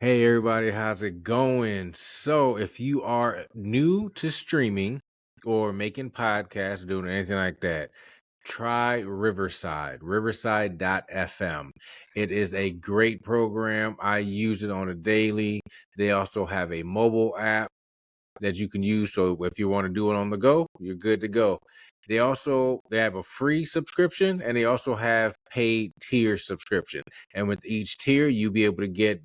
Hey everybody, how's it going? So, if you are new to streaming or making podcasts, doing anything like that, try Riverside.fm. It is a great program. I use it on a daily. They also have a mobile app that you can use. So if you want to do it on the go, you're good to go. They have a free subscription and they also have paid tier subscription. And with each tier, you'll be able to get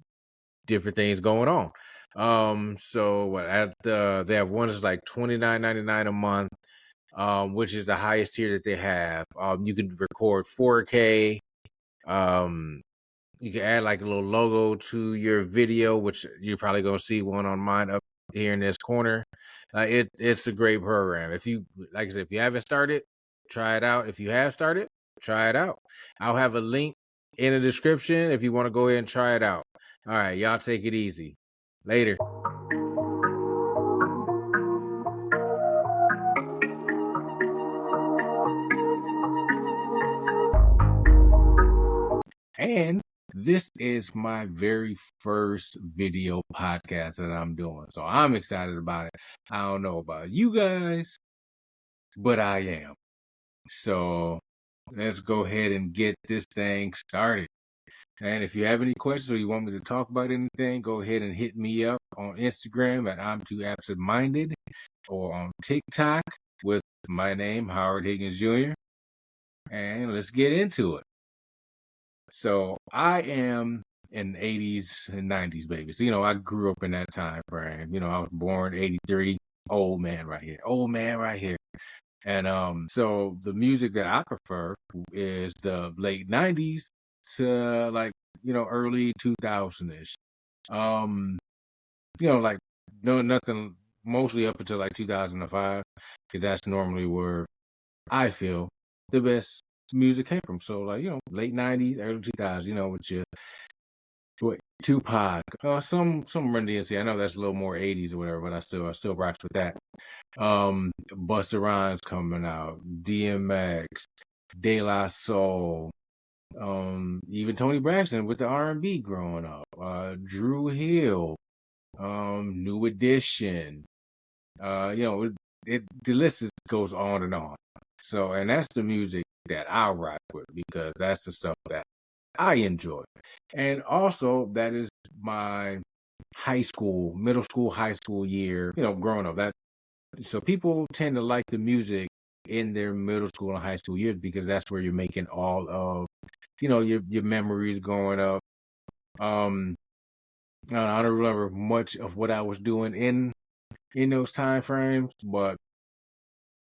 different things going on. So what at they have one is like $29.99 a month, which is the highest tier that they have. You can record 4K. Um, you can add like a little logo to your video, which you're probably gonna see one on mine up here in this corner. It's a great program. If you like I said, if you haven't started, try it out. If you have started, try it out. I'll have a link in the description if you want to go ahead and try it out. All right, y'all take it easy. Later. And this is my very first video podcast that I'm doing. So I'm excited about it. I don't know about you guys, but I am. So let's go ahead and get this thing started. And if you have any questions or you want me to talk about anything, go ahead and hit me up on Instagram at I'm Too Absent Minded or on TikTok with my name, Howard Higgins Jr. And let's get into it. So I am an 80s and 90s baby. So, I grew up in that time frame. I was born 83, old man right here. Old man right here. And so the music that I prefer is the late 90s to like, early 2000-ish. Um, like no nothing mostly up until like 2005 because that's normally where I feel the best music came from. So like, late 90s, early 2000s, with your Tupac, some Run DMC. I know that's a little more 80s or whatever, but I still rocks with that. Busta Rhymes coming out, DMX, De La Soul, even Tony Braxton with the R&B growing up, Drew Hill, New Edition, the list goes on and on. So, and that's the music that I rock with because that's the stuff that I enjoy. And also that is my middle school, high school year, growing up. So people tend to like the music in their middle school and high school years because that's where you're making all of, your memories growing up. Um, I don't remember much of what I was doing in those time frames, but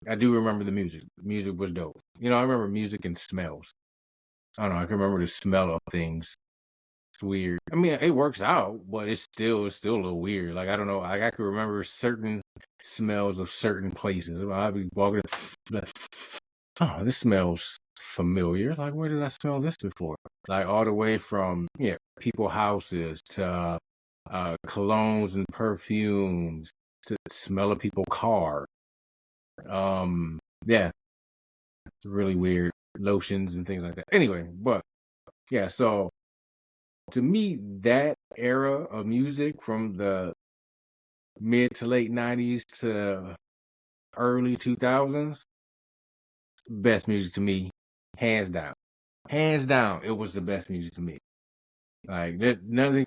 I do remember the music. The music was dope. I remember music and smells. I don't know. I can remember the smell of things. It's weird. I mean, it works out, but it's still a little weird. Like I don't know. Like I can remember certain smells of certain places. I'd be walking, like, oh, this smells familiar. Like where did I smell this before? Like all the way from people houses to colognes and perfumes to the smell of people car. Yeah, it's really weird. Lotions and things like that. Anyway, but yeah, so to me, that era of music from the mid to late 90s to early 2000s, best music to me, hands down. Hands down, it was the best music to me. Like, nothing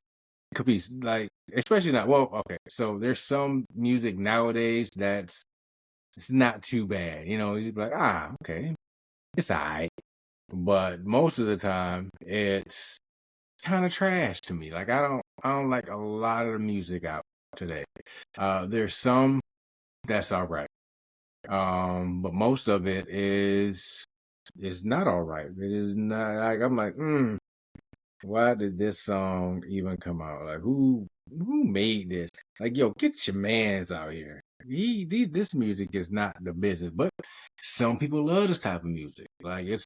could be, like, especially not, well, okay, so there's some music nowadays it's not too bad. You just be like, okay, it's all right. But most of the time, it's kind of trash to me. Like I don't like a lot of the music out today. There's some that's all right. But most of it is not all right. It is not like I'm like, why did this song even come out? Like who made this? Like, yo, get your mans out here. This music is not the business, but some people love this type of music. Like it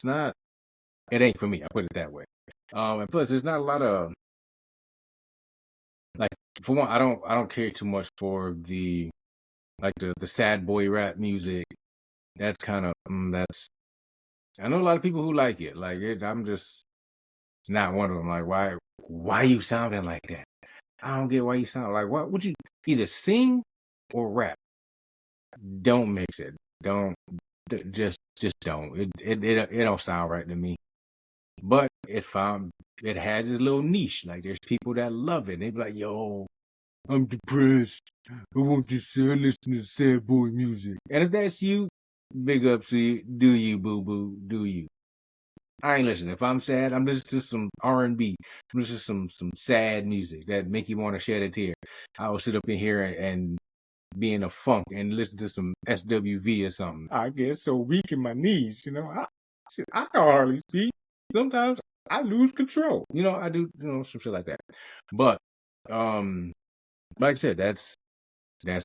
ain't for me. I put it that way. And plus, there's not a lot of like for one, I don't care too much for the sad boy rap music. That's kind of that's I know a lot of people who like it. Like I'm just not one of them. Like why you sounding like that? I don't get why you sound like, what would you either sing or rap? Don't mix it. Don't just don't. It don't sound right to me. But it has its little niche. Like there's people that love it. They be like, yo, I'm depressed. I want to listen to sad boy music. And if that's you, big up to you. Do you, boo boo? Do you? I ain't listening. If I'm sad, I'm listening to some R&B. I'm listening to some sad music that make you want to shed a tear. I will sit up in here and be in a funk and listen to some SWV or something. I get so weak in my knees, I can hardly speak. Sometimes I lose control. I do, some shit like that. But, like I said, that's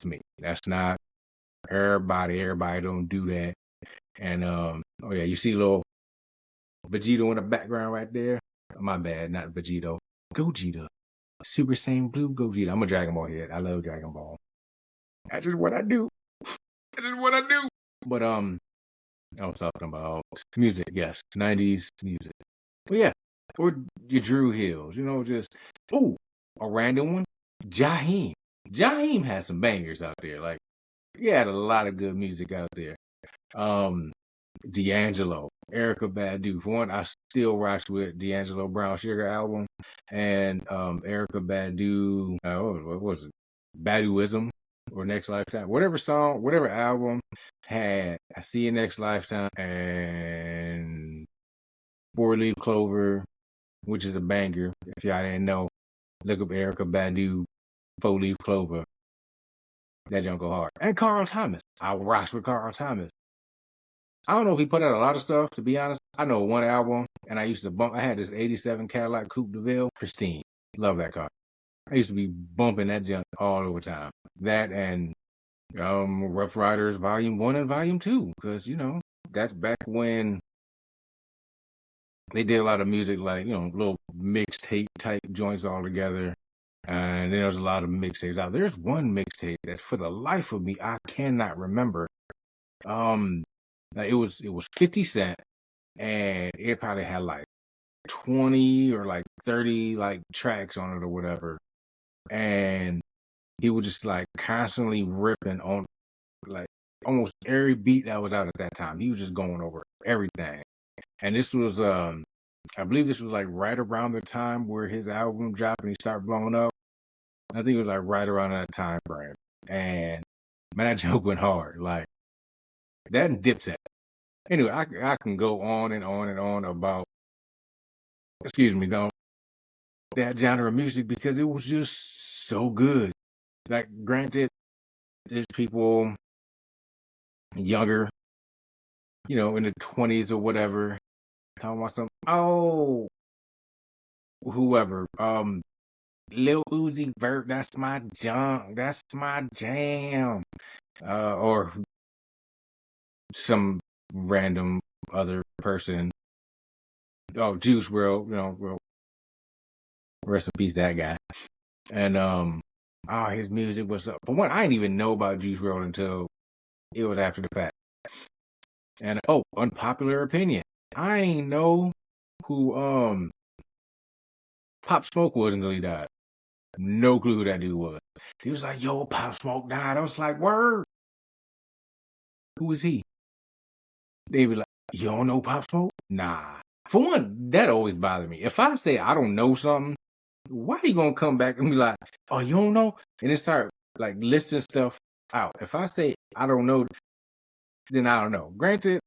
me. That's not everybody. Everybody don't do that. And, oh yeah, you see little Vegito in the background right there. My bad, not Vegito. Gogeta. Super Saiyan Blue Gogeta. I'm a Dragon Ball head. I love Dragon Ball. That's just what I do. That's just what I do. But I was talking about music, yes. 90s music. But yeah. Or your Drew Hills, just a random one. Jaheim. Jaheim has some bangers out there. Like he had a lot of good music out there. D'Angelo, Erykah Badu. For one, I still rock with D'Angelo Brown Sugar album and Erykah Badu. What was it? Baduism or Next Lifetime. Whatever song, whatever album had I See You Next Lifetime and Four Leaf Clover, which is a banger. If y'all didn't know, look up Erykah Badu, Four Leaf Clover. That junk go hard. And Carl Thomas. I rock with Carl Thomas. I don't know if he put out a lot of stuff, to be honest. I know one album, and I used to bump. I had this 87 Cadillac Coupe de Ville. Pristine. Love that car. I used to be bumping that junk all the time. That and Rough Riders Volume 1 and Volume 2. Because, that's back when they did a lot of music like, little mixtape type joints all together. And there was a lot of mixtapes out. There's one mixtape that for the life of me, I cannot remember. It was 50 Cent, and it probably had like 20 or like 30 like tracks on it or whatever. And he was just like constantly ripping on like almost every beat that was out at that time. He was just going over everything. And this was I believe this was like right around the time where his album dropped and he started blowing up. I think it was like right around that time frame. And man, that joke went hard. Like that and Dipset. Anyway, I can go on and on and on about that genre of music because it was just so good. Like granted, there's people younger, in the 20s or whatever, talking about whoever. Lil Uzi Vert, that's my junk, that's my jam. Or some random other person. Oh, Juice WRLD, well, rest in peace, that guy. And his music was up. For one, I didn't even know about Juice WRLD until it was after the fact. And unpopular opinion. I ain't know who Pop Smoke was until he died. No clue who that dude was. He was like, yo, Pop Smoke died. I was like, word. Who is he? They be like, you don't know Pop Smoke? Nah. For one, that always bothered me. If I say I don't know something, why you gonna come back and be like, oh, you don't know? And then start like listing stuff out. If I say I don't know, then I don't know. Granted,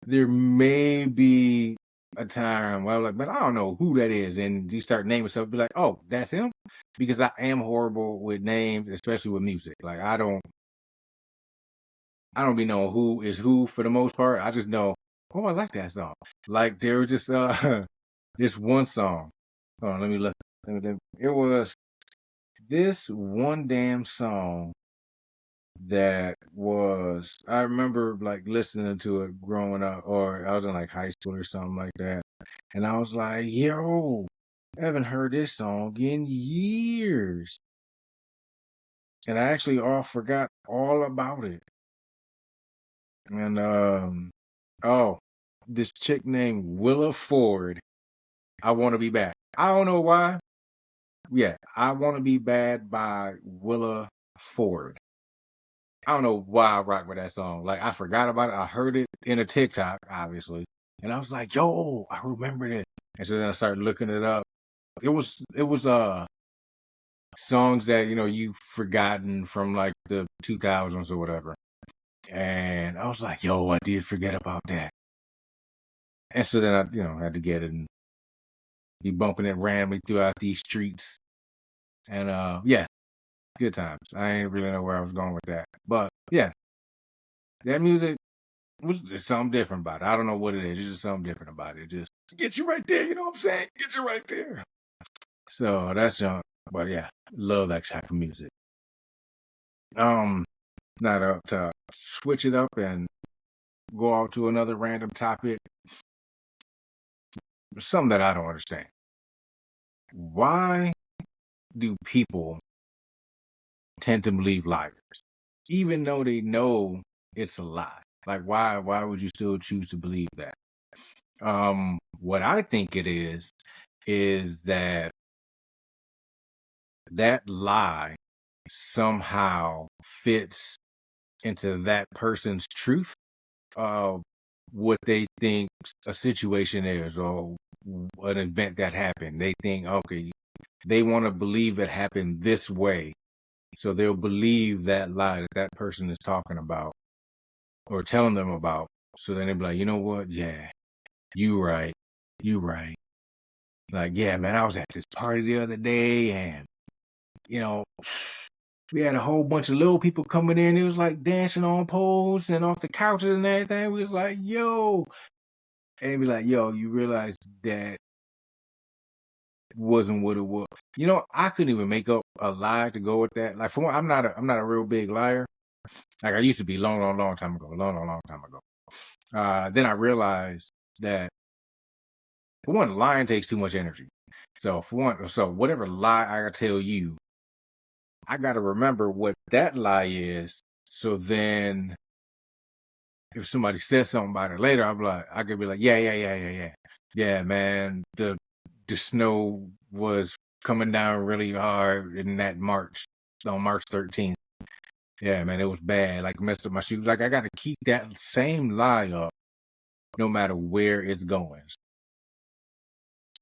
there may be a time where I'm like, but I don't know who that is. And you start naming stuff, be like, oh, that's him? Because I am horrible with names, especially with music. Like I don't be knowing who is who for the most part. I just know, oh, I like that song. Like there was just this one song. Hold on, let me look. It was this one damn song that was, I remember like listening to it growing up, or I was in like high school or something like that. And I was like, yo, I haven't heard this song in years. And I actually forgot all about it. And this chick named Willa Ford, I Want to Be Back. I don't know why. yeah, I Want to Be Bad by Willa Ford. I don't know why I rock with that song. Like, I forgot about it. I heard it in a TikTok, obviously. And I was like, yo, I remember this. And so then I started looking it up. It was songs that, you've forgotten from like the 2000s or whatever. And I was like, yo, I did forget about that. And so then I, had to get it and be bumping it randomly throughout these streets. And yeah, good times. I ain't really know where I was going with that. But yeah, that music was just something different about it. I don't know what it is. It's just something different about it. It just gets you right there, you know what I'm saying? Gets you right there. So that's but yeah, love that type of music. Now to switch it up and go out to another random topic, something that I don't understand. Why do people tend to believe liars, even though they know it's a lie? Like, why would you still choose to believe that? What I think it is that lie somehow fits into that person's truth of what they think a situation is or an event that happened. They think, okay, they want to believe it happened this way. So they'll believe that lie that that person is talking about or telling them about. So then they'll be like, you know what? Yeah, you right. You right. Like, yeah, man, I was at this party the other day and, you know, we had a whole bunch of little people coming in. It was like dancing on poles and off the couches and everything. We was like, yo. And be like, yo, you realize that wasn't what it was. I couldn't even make up a lie to go with that. Like, for one, I'm not a real big liar. Like I used to be long time ago. Long time ago. Then I realized that for one, lying takes too much energy. So whatever lie I tell you, I gotta remember what that lie is. So then if somebody says something about it later, I could be like, yeah. Yeah, man, the snow was coming down really hard in that March, on March 13th. Yeah, man, it was bad. Like messed up my shoes. Like I gotta keep that same lie up no matter where it's going. It's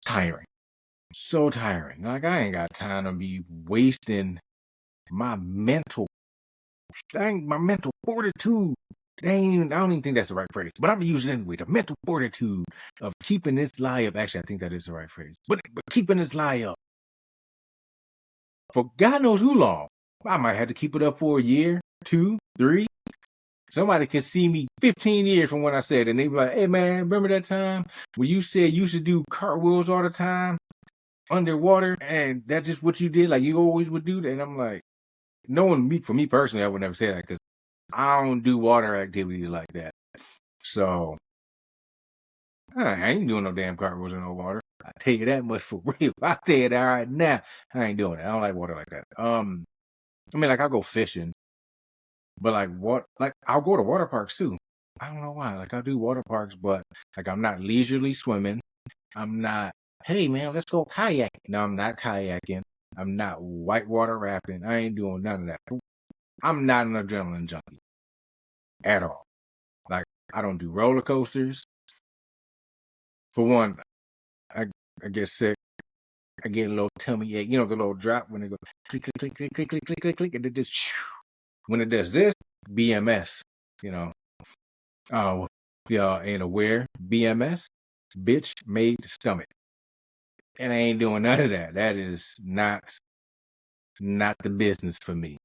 tiring. So tiring. Like I ain't got time to be wasting my mental my mental fortitude. I don't even think that's the right phrase, but I'm gonna use it anyway. The mental fortitude of keeping this lie up. Actually, I think that is the right phrase. But keeping this lie up for God knows who long. I might have to keep it up for a year, 2, 3. Somebody can see me 15 years from when I said it, and they be like, hey man, remember that time when you said you should do cartwheels all the time underwater, and that's just what you did? Like you always would do that? And I'm like, for me personally, I would never say that because I don't do water activities like that. So I ain't doing no damn cartwheels in no water. I tell you that much for real. I tell you that right now. I ain't doing it. I don't like water like that. I mean, like I'll go fishing, but like what? Like I'll go to water parks too. I don't know why. Like I'll do water parks, but like I'm not leisurely swimming. I'm not. Hey man, let's go kayaking. No, I'm not kayaking. I'm not whitewater rafting. I ain't doing none of that. I'm not an adrenaline junkie at all. Like I don't do roller coasters. For one, I I get sick. I get a little tummy ache. You know the little drop when it goes click click click click click click click click click, and it just when it does this BMS. You know, y'all ain't aware BMS, bitch made stomach, and I ain't doing none of that. That is not the business for me.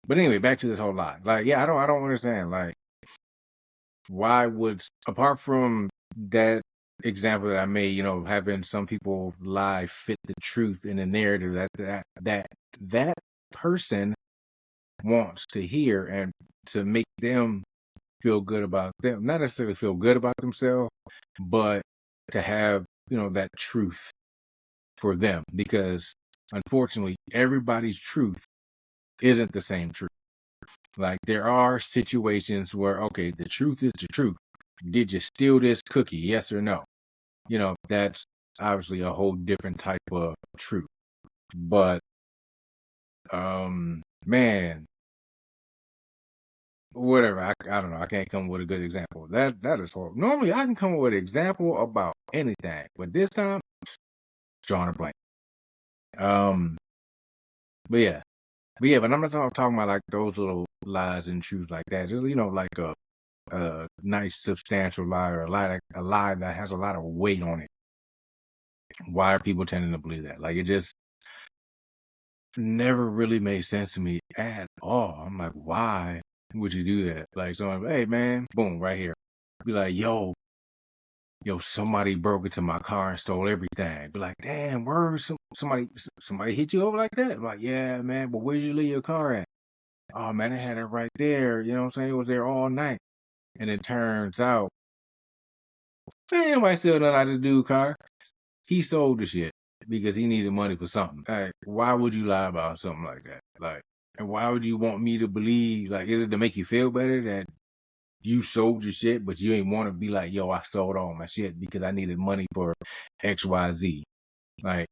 But anyway, back to this whole lie. Like, yeah, I don't understand. Like, why would apart from that example that I made, having some people lie fit the truth in the narrative that person wants to hear and to make them feel good about them, not necessarily feel good about themselves, but to have, that truth for them, because unfortunately everybody's truth isn't the same truth. Like there are situations where, okay, the truth is the truth. Did you steal this cookie? Yes or no? That's obviously a whole different type of truth. But man, whatever. I don't know. I can't come with a good example. That is horrible. Normally I can come with an example about anything, but this time, drawing a blank. Um, but yeah. But I'm not talking about like those little lies and truths like that. Just like a nice substantial lie, or a lie that has a lot of weight on it. Why are people tending to believe that? Like, it just never really made sense to me at all. I'm like, why would you do that? Like, someone, hey man, boom, right here. Be like, yo, somebody broke into my car and stole everything. Be like, damn, word, somebody hit you over like that? I'm like, yeah, man, but where'd you leave your car at? Oh man, I had it right there. You know what I'm saying? It was there all night. And it turns out, ain't nobody steal nothing out of this dude's car. He sold the shit because he needed money for something. Like, why would you lie about something like that? Like, and why would you want me to believe? Like, is it to make you feel better that you sold your shit, but you ain't want to be like, yo, I sold all my shit because I needed money for X, Y, Z? Like,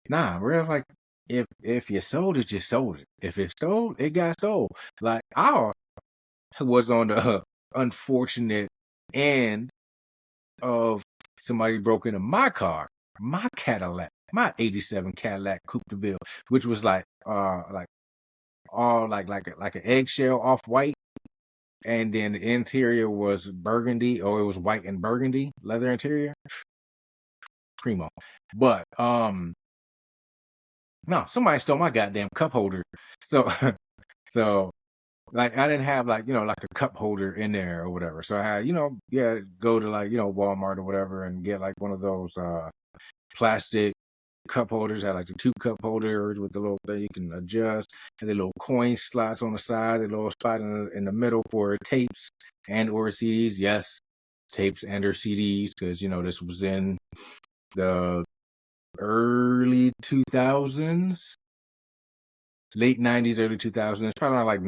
nah, real. Like, if you sold it, you sold it. If it stole, it got sold. Like, I was on the unfortunate end of somebody broke into my car, my Cadillac, my '87 Cadillac Coupe de Ville, which was like all like an eggshell off white, and then the interior was burgundy, or it was white and burgundy leather interior, primo. But no, somebody stole my goddamn cup holder. So so like, I didn't have like like a cup holder in there or whatever. So I had go to like Walmart or whatever and get like one of those plastic cup holders. Had like the two cup holders with the little thing you can adjust, and the little coin slots on the side, the little spot in the middle for tapes and or CDs. Yes, tapes and or CDs, because this was in the early 2000s, late 90s, early 2000s, probably around like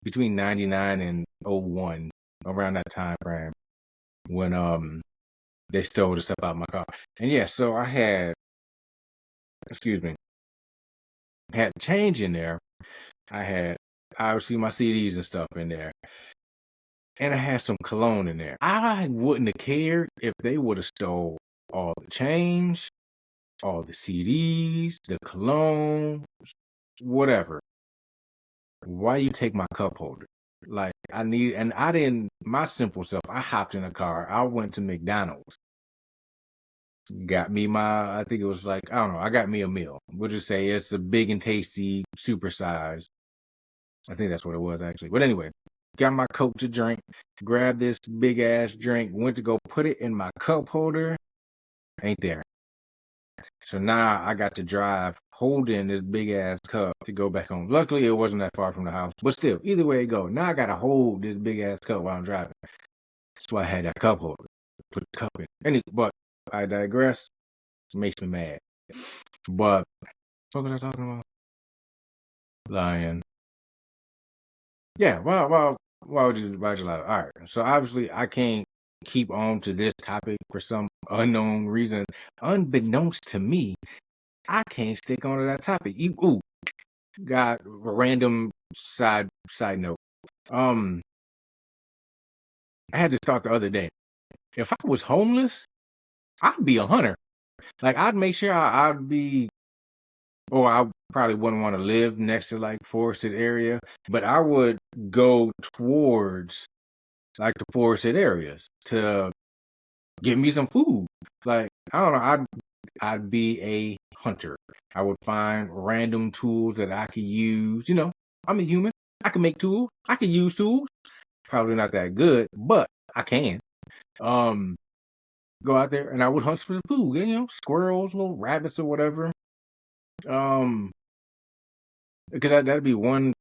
between 99 and 01, around that time frame, when they stole the stuff out of my car. And yeah, so I had, excuse me, had change in there. I had obviously my CDs and stuff in there, and I had some cologne in there. I wouldn't have cared if they would have stole all the change, all the CDs, the cologne, whatever. Why you take my cup holder? Like, and I didn't, my simple self, I hopped in a car. I went to McDonald's, got me I think it was like, I don't know, I got me a meal. We'll just say it's a big and tasty, super size. I think that's what it was actually. But anyway, got my Coke to drink, grabbed this big ass drink, went to go put it in my cup holder, ain't there. So now I got to drive holding this big ass cup to go back home. Luckily, it wasn't that far from the house, but still, either way it go, now I got to hold this big ass cup while I'm driving. That's why I had that cup holder. Put the cup in. But I digress. It makes me mad. But what was I talking about? Lying. Yeah. Why would you lie? All right. So obviously, I can't keep on to this topic for some unknown reason. Unbeknownst to me, I can't stick on to that topic. Got a random side note. I had this thought the other day. If I was homeless, I'd be a hunter. Like, I'd make sure I'd be, or I probably wouldn't want to live next to like forested area, but I would go towards like the forested areas to get me some food. Like, I don't know, I'd be a hunter. I would find random tools that I could use. I'm a human. I can make tools. I can use tools. Probably not that good, but I can. Go out there and I would hunt for the food. Squirrels, little rabbits or whatever. Because that'd be one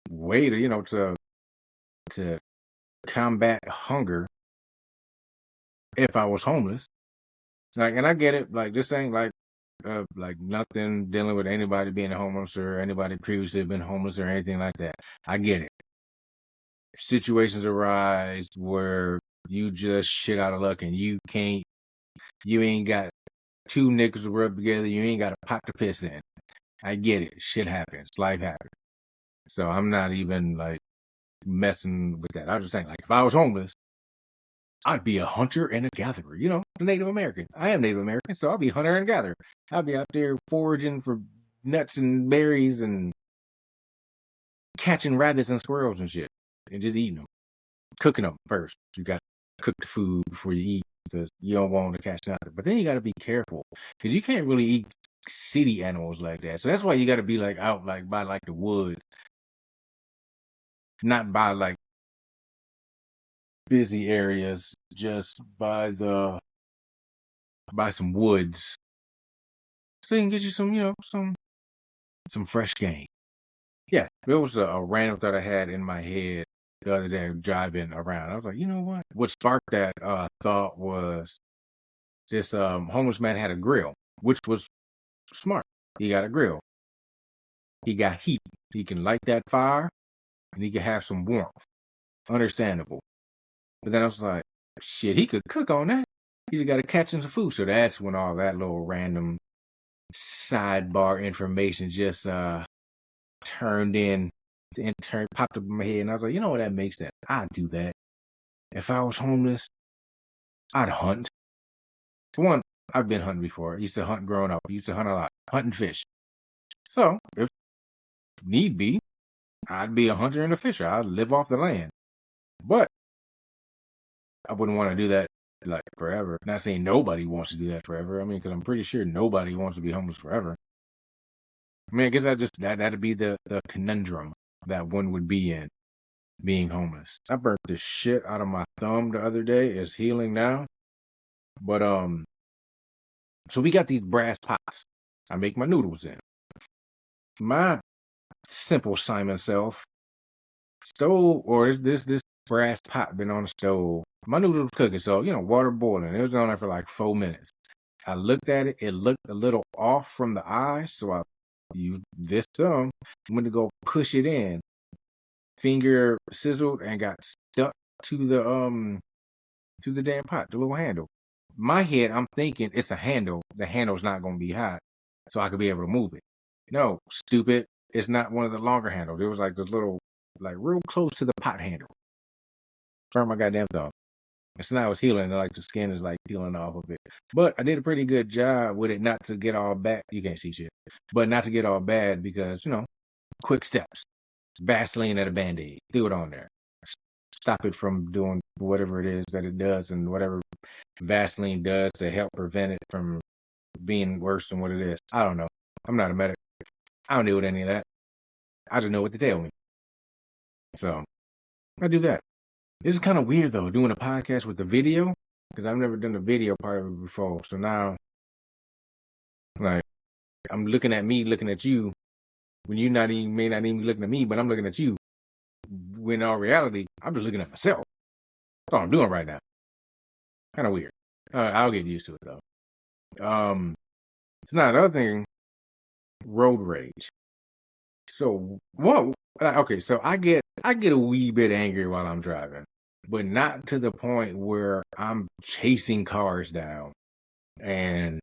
way to combat hunger if I was homeless. Like, and I get it. Like, this ain't like nothing dealing with anybody being homeless or anybody previously been homeless or anything like that. I get it. Situations arise where you just shit out of luck and you ain't got two nickels to rub together. You ain't got a pot to piss in. I get it. Shit happens. Life happens. So I'm not even like messing with that. I was just saying, like, if I was homeless, I'd be a hunter and a gatherer. You know, the Native American. I am Native American, so I'll be a hunter and gatherer. I'll be out there foraging for nuts and berries and catching rabbits and squirrels and shit, and just eating them, cooking them first. You got to cook the food before you eat because you don't want to catch nothing. But then you got to be careful because you can't really eat city animals like that. So that's why you got to be like out like by like the woods, not by like busy areas, just by some woods, so you can get you some, some fresh game. Yeah, there was a random thought I had in my head the other day driving around. I was like, you know what? What sparked that thought was this homeless man had a grill, which was smart. He got a grill. He got heat. He can light that fire and he can have some warmth. Understandable. But then I was like, shit, he could cook on that. He's got to catch him some food. So that's when all that little random sidebar information just turned in and popped up in my head. And I was like, you know what, that makes sense. I'd do that. If I was homeless, I'd hunt. For one, I've been hunting before. I used to hunt growing up. I used to hunt a lot. Hunting fish. So, if need be, I'd be a hunter and a fisher. I'd live off the land. But I wouldn't want to do that like forever. Not saying nobody wants to do that forever. I mean, because I'm pretty sure nobody wants to be homeless forever. I mean, I guess that'd be the conundrum that one would be in, being homeless. I burnt the shit out of my thumb the other day. It's healing now. But so we got these brass pots. I make my noodles in. My simple Simon self stove, or this brass pot been on the stove. My noodles was cooking, so water boiling. It was on there for like 4 minutes. I looked at it. It looked a little off from the eye, so I used this thumb. Went to go push it in. Finger sizzled and got stuck to the damn pot, the little handle. My head, I'm thinking it's a handle. The handle's not gonna be hot, so I could be able to move it. No, stupid. It's not one of the longer handles. It was like this little, like real close to the pot handle. Turn my goddamn thumb. And so now it's healing. Like the skin is like peeling off of it. But I did a pretty good job with it, not to get all bad. You can't see shit, but not to get all bad because quick steps. Vaseline and a Band-Aid. Threw it on there. Stop it from doing whatever it is that it does and whatever Vaseline does to help prevent it from being worse than what it is. I don't know. I'm not a medic. I don't deal with any of that. I just know what to tell me. So I do that. This is kind of weird though, doing a podcast with the video, because I've never done the video part of it before. So now, like, I'm looking at me, looking at you, when you may not even be looking at me, but I'm looking at you. When in all reality, I'm just looking at myself. That's all I'm doing right now. Kind of weird. I'll get used to it though. It's not another thing. Road rage. So what? Okay, so I get a wee bit angry while I'm driving, but not to the point where I'm chasing cars down and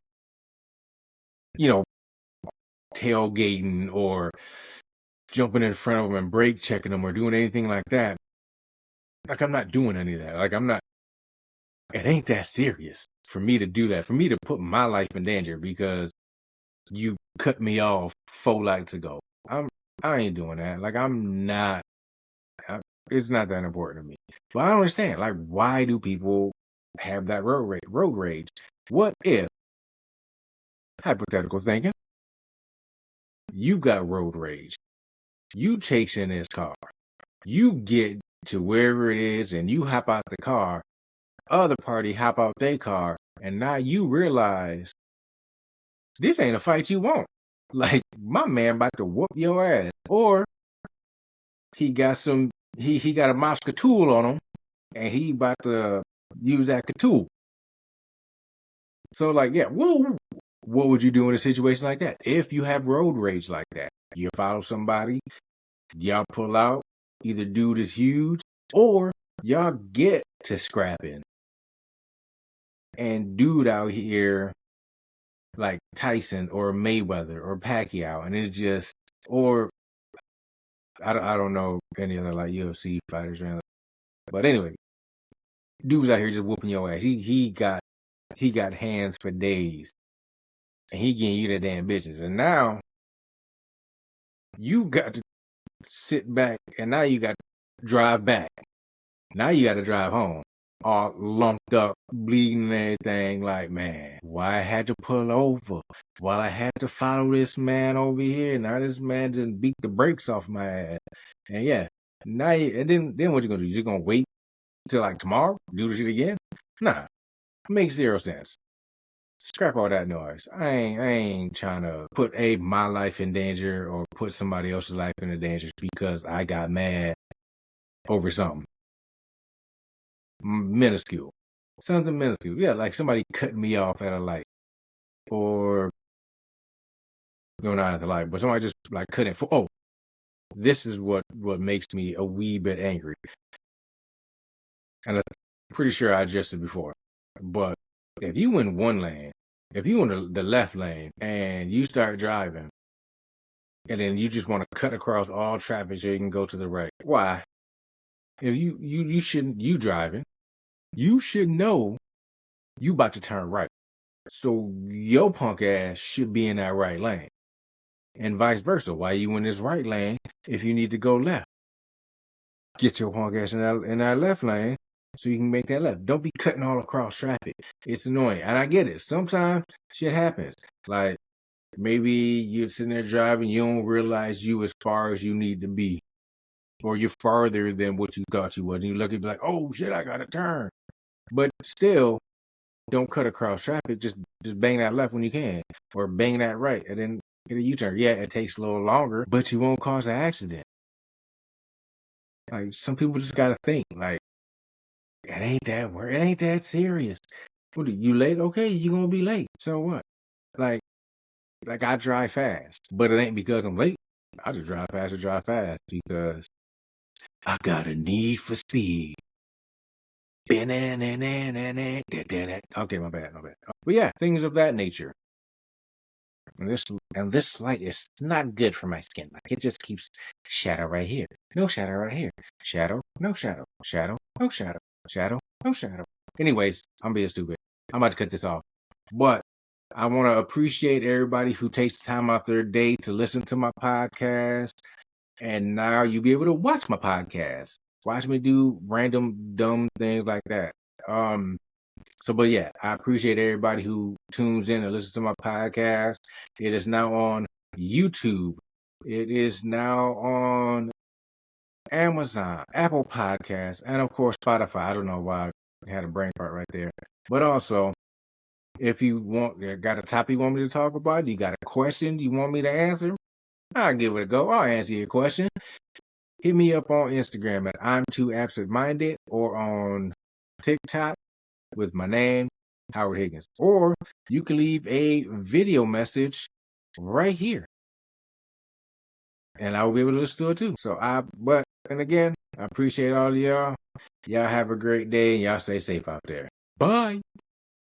tailgating or jumping in front of them and brake checking them or doing anything like that. Like, I'm not doing any of that. Like, it ain't that serious for me to do that, for me to put my life in danger because you cut me off 4 lights ago. I ain't doing that. Like, it's not that important to me. But I don't understand. Like, why do people have that road rage? What if, hypothetical thinking, you got road rage? You chasing this car. You get to wherever it is and you hop out the car. Other party hop out their car. And now you realize this ain't a fight you want. Like, my man about to whoop your ass. Or he got he got a Moscow tool on him and he about to use that tool. So like, yeah, what would you do in a situation like that? If you have road rage like that, you follow somebody, y'all pull out, either dude is huge or y'all get to scrapping. And dude out here like Tyson or Mayweather or Pacquiao, and it's just, or I don't know any other like UFC fighters or anything. But anyway, dudes out here just whooping your ass. He got hands for days, and he getting you the damn bitches. And now you got to sit back, and now you got to drive back. Now you got to drive home, all lumped up, bleeding and everything. Like, man, why I had to pull over? Why I had to follow this man over here? Now this man just beat the brakes off my ass. And yeah, now and then what you gonna do? You just gonna wait till like tomorrow? Do the shit again? Nah, it makes zero sense. Scrap all that noise. I ain't trying to put my life in danger or put somebody else's life in danger because I got mad over something minuscule. Something minuscule. Yeah, like somebody cutting me off at a light. Or no, not at the light, but somebody just like cutting for this is what makes me a wee bit angry. And I'm pretty sure I addressed it before. But if you in one lane, if you in the left lane and you start driving and then you just want to cut across all traffic so you can go to the right, why? If you shouldn't, you driving, you should know you about to turn right. So your punk ass should be in that right lane. And vice versa. Why you in this right lane if you need to go left? Get your punk ass in that left lane so you can make that left. Don't be cutting all across traffic. It's annoying. And I get it. Sometimes shit happens. Like maybe you're sitting there driving, you don't realize you as far as you need to be. Or you're farther than what you thought you was. And you look and be like, oh shit, I gotta turn. But still, don't cut across traffic. Just bang that left when you can. Or bang that right. And then get a U-turn. Yeah, it takes a little longer, but you won't cause an accident. Like some people just gotta think, like, it ain't that work. It ain't that serious. What are you late? Okay, you gonna be late. So what? Like I drive fast, but it ain't because I'm late. I just drive fast because I got a need for speed. Okay, my bad. But yeah, things of that nature. And this light is not good for my skin. Like it just keeps shadow right here. No shadow right here. Shadow, no shadow. Shadow, no shadow. Shadow, no shadow. Anyways, I'm being stupid. I'm about to cut this off. But I want to appreciate everybody who takes the time out their day to listen to my podcast. And now you'll be able to watch my podcast. Watch me do random dumb things like that. But yeah, I appreciate everybody who tunes in and listens to my podcast. It is now on YouTube. It is now on Amazon, Apple Podcasts, and of course Spotify. I don't know why I had a brain fart right there. But also, if you got a topic you want me to talk about, you got a question you want me to answer, I'll give it a go. I'll answer your question. Hit me up on Instagram at I'm Too Absent Minded or on TikTok with my name, Howard Higgins. Or you can leave a video message right here. And I will be able to listen to it too. And again, I appreciate all of y'all. Y'all have a great day and y'all stay safe out there. Bye.